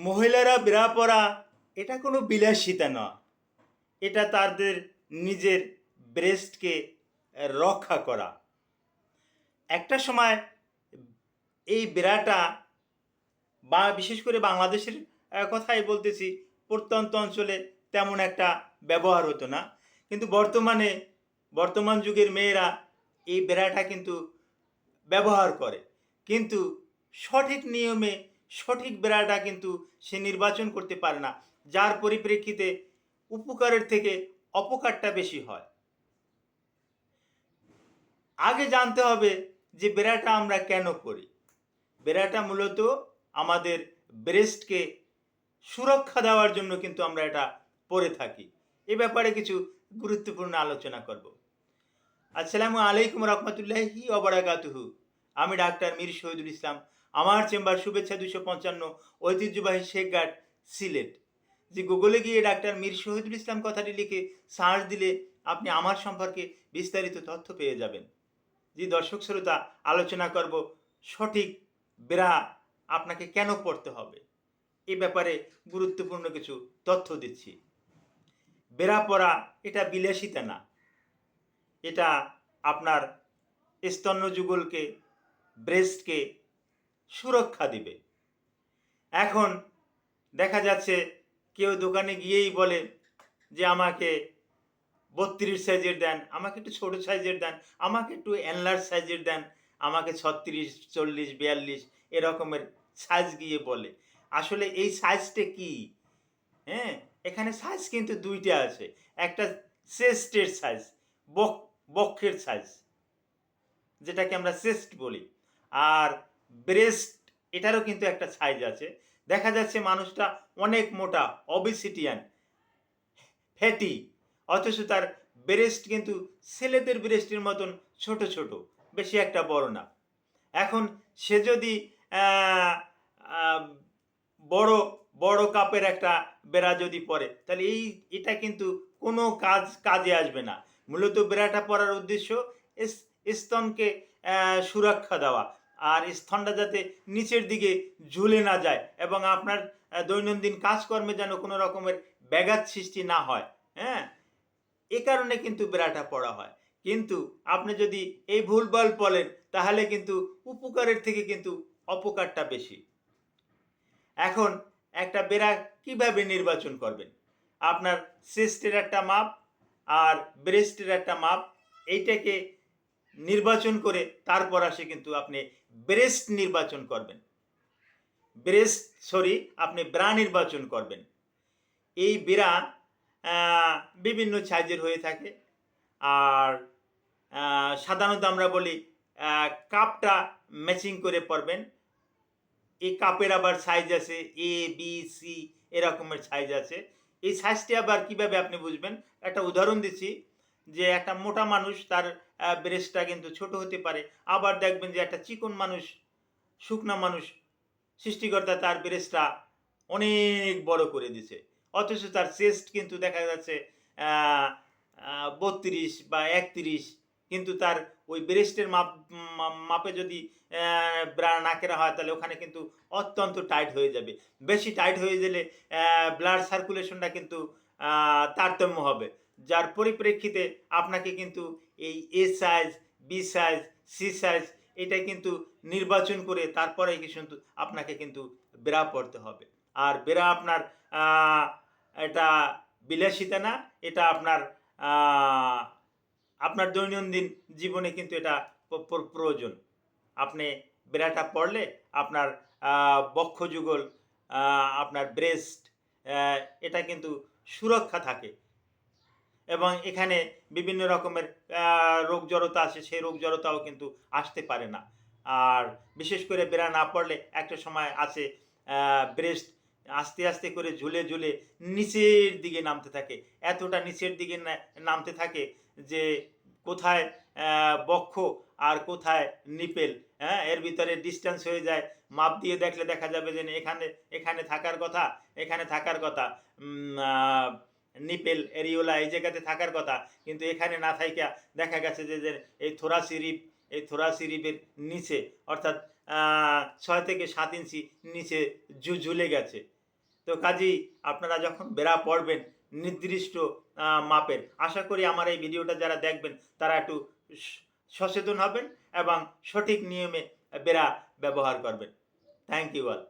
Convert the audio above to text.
মহিলারা ব্রা পরা এটা কোনো বিলাসিতা নয়, এটা তাদের নিজের ব্রেস্টকে রক্ষা করা। একটা সময় এই ব্রাটা বা বিশেষ করে বাংলাদেশের কথাই বলতেছি, প্রত্যন্ত অঞ্চলে তেমন একটা ব্যবহার হতো না, কিন্তু বর্তমান যুগের মেয়েরা এই ব্রাটা কিন্তু ব্যবহার করে, কিন্তু সঠিক নিয়মে সঠিক ব্রাটা কিন্তু সে নির্বাচন করতে পারে না, যার পরিপ্রেক্ষিতে উপকারের থেকে অপকারটা বেশি হয়। আগে জানতে হবে যে ব্রাটা আমরা কেন করি। ব্রাটা মূলত আমাদের ব্রেস্টকে সুরক্ষা দেওয়ার জন্য কিন্তু আমরা এটা পরে থাকি। এ ব্যাপারে কিছু গুরুত্বপূর্ণ আলোচনা করব। আসসালামু আলাইকুম রহমতুল্লাহি ওবারাকাতুহু। আমি ডাক্তার মীর শহীদুল ইসলাম। আমার চেম্বার শুভেচ্ছা 255, ঐতিহ্যবাহী শেখঘাট, সিলেট। যে গুগলে গিয়ে ডাক্তার মীর শহীদুল ইসলাম কথাটি লিখে সার্চ দিলে আপনি আমার সম্পর্কে বিস্তারিত তথ্য পেয়ে যাবেন। যে দর্শক শ্রোতা, আলোচনা করব সঠিক ব্রা আপনাকে কেন পড়তে হবে, এ ব্যাপারে গুরুত্বপূর্ণ কিছু তথ্য দিচ্ছি। ব্রা পরা এটা বিলাসিতা না, এটা আপনার স্তন্যযুগলকে, ব্রেস্টকে সুরক্ষা দিবে। এখন দেখা যাচ্ছে কেউ দোকানে গিয়েই বলে যে আমাকে 32 সাইজের দেন, আমাকে একটু ছোট সাইজের দেন, আমাকে একটু এনলার্জ সাইজের দেন, আমাকে 36, 40, 42 এরকমের সাইজ গিয়ে বলে। আসলে এই সাইজটা কি? হ্যাঁ, এখানে সাইজ কিন্তু দুইটা আছে। একটা চেস্টের সাইজ, বক্ষের সাইজ, যেটাকে আমরা চেস্ট বলি, আর ব্রেস্ট এটারও কিন্তু একটা সাইজ আছে। দেখা যাচ্ছে মানুষটা অনেক মোটা, অবিসিটিয়ান, ফ্যাটি, অথচ তার ব্রেস্ট কিন্তু ছেলেদের ব্রেস্টের মতন ছোট ছোট, বেশি একটা বড় না। এখন সে যদি আহ, বড় বড় কাপের একটা বেড়া যদি পরে, তাহলে এটা কিন্তু কোনো কাজে আসবে না। মূলত বেড়াটা পরার উদ্দেশ্য স্তনকে সুরক্ষা দেওয়া, আর স্তনটা যাতে নিচের দিকে ঝুলে না যায় এবং আপনার দৈনন্দিন কাজকর্মে যেন কোনো রকমের ব্যাঘাত সৃষ্টি না হয়। হ্যাঁ, এ কারণে কিন্তু বেড়াটা পড়া হয়। কিন্তু আপনি যদি এই ভুলভাল বলেন, তাহলে কিন্তু উপকারের থেকে কিন্তু অপকারটা বেশি। এখন একটা বেড়া কিভাবে নির্বাচন করবেন? আপনার চেস্টের একটা মাপ আর ব্রেস্টের একটা মাপ, এইটাকে নির্বাচন করে তারপর আসে কিন্তু আপনি ব্রেস্ট নির্বাচন করবেন, আপনি ব্রা নির্বাচন করবেন। এই ব্রা বিভিন্ন সাইজের হয়ে থাকে, আর সাধারণত আমরা বলি কাপটা ম্যাচিং করে পরবেন। এই কাপের আবার সাইজ আছে এ, বি, সি, এরকমের সাইজ আছে। এই সাইজটি আবার কিভাবে আপনি বুঝবেন? একটা উদাহরণ দিচ্ছি, যে একটা মোটা মানুষ, তার ব্রেস্টটা কিন্তু ছোট হতে পারে। আবার দেখবেন যে একটা চিকন মানুষ, শুকনা মানুষ, সৃষ্টিকর্তা তার ব্রেস্টটা অনেক বড় করে দিছে, অথচ তার চেস্ট কিন্তু দেখা যাচ্ছে 32 বা 31, কিন্তু তার ওই ব্রেস্টের মাপে যদি ব্রা না করা হয়, তাহলে ওখানে কিন্তু অত্যন্ত টাইট হয়ে যাবে। বেশি টাইট হয়ে গেলে ব্লাড সার্কুলেশনটা কিন্তু তারতম্য হবে, যার পরিপ্রেক্ষিতে আপনাকে কিন্তু এই A size, B size, C size এটা কিন্তু নির্বাচন করে তারপরে কিন্তু আপনাকে কিন্তু ব্রা পড়তে হবে। আর ব্রা আপনার এটা বিলাসিতা না, এটা আপনার আপনার দৈনন্দিন জীবনে কিন্তু এটা প্রয়োজন। আপনি ব্রাটা পড়লে আপনার বক্ষযুগল, আপনার ব্রেস্ট, এটা কিন্তু সুরক্ষা থাকে, এবং এখানে বিভিন্ন রকমের রোগ জড়তা আসে, সেই রোগ জড়তাও কিন্তু আসতে পারে না। আর বিশেষ করে ব্রা না পড়লে একটা সময় আছে ব্রেস্ট আস্তে আস্তে করে ঝুলে ঝুলে নিচের দিকে নামতে থাকে, এতটা নিচের দিকে নামতে থাকে যে কোথায় বক্ষ আর কোথায় নিপেল, হ্যাঁ, এর ভিতরে ডিস্টেন্স হয়ে যায়। মাপ দিয়ে দেখলে দেখা যাবে যে এখানে এখানে থাকার কথা, এখানে থাকার কথা, নিপেল এরিওলা এই জায়গাতে থাকার কথা, কিন্তু এখানে না থাইকা দেখা গেছে যে এই থোরাসিরিপের নিচে, অর্থাৎ 6 থেকে 7 ইঞ্চি নিচে ঝুলে গেছে। তো কাজেই আপনারা যখন বেড়া পড়বেন নির্দিষ্ট মাপের, আশা করি আমার এই ভিডিওটা যারা দেখবেন তারা একটু সচেতন হবেন এবং সঠিক নিয়মে বেড়া ব্যবহার করবেন। Thank you all.